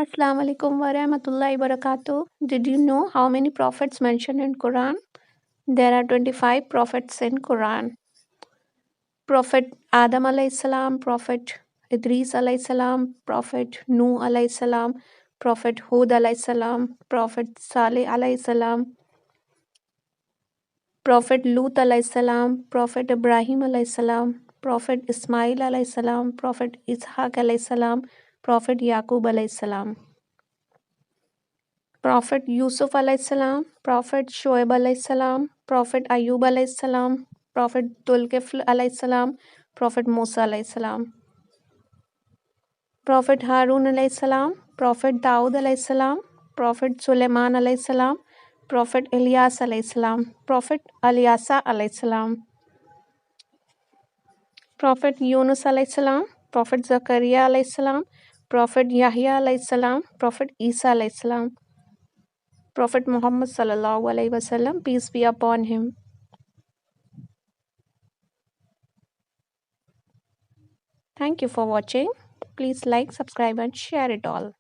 Assalamu alaikum wa rahmatullahi wa barakatuh. Did you know how many prophets mentioned in Quran? There are 25 prophets in Quran. Prophet Adam alayhi salam, Prophet Idris alayhi salam, Prophet Nuh alayhi salam, Prophet Hud alayhi salam, Prophet Saleh alayhi salam, Prophet Lut alayhi salam, Prophet Ibrahim alayhi salam, Prophet Ismail alayhi salam, Prophet Ishaq alayhi salam, Prophet Yaqub alayhi salam. Prophet Yusuf alayhi salam, Prophet Shoaib alayhi salam, Prophet Ayub alayhi salam, Prophet Dulkifl alayhi salam, Prophet Musa alayhi salam, Prophet Harun alayhi salam, Prophet Daud alayhi salam, Prophet Sulaiman alayhi salam, Prophet Ilyas alayhi salam, Prophet Alyasa alayhi salam, Prophet Yunus alayhi salam, Prophet Zakaria alayhi salam, Prophet Yahya alayhi salam, Prophet Isa alayhi salam, Prophet Muhammad sallallahu alaihi wasallam, peace be upon him. Thank you for watching. Please like, subscribe and share it all.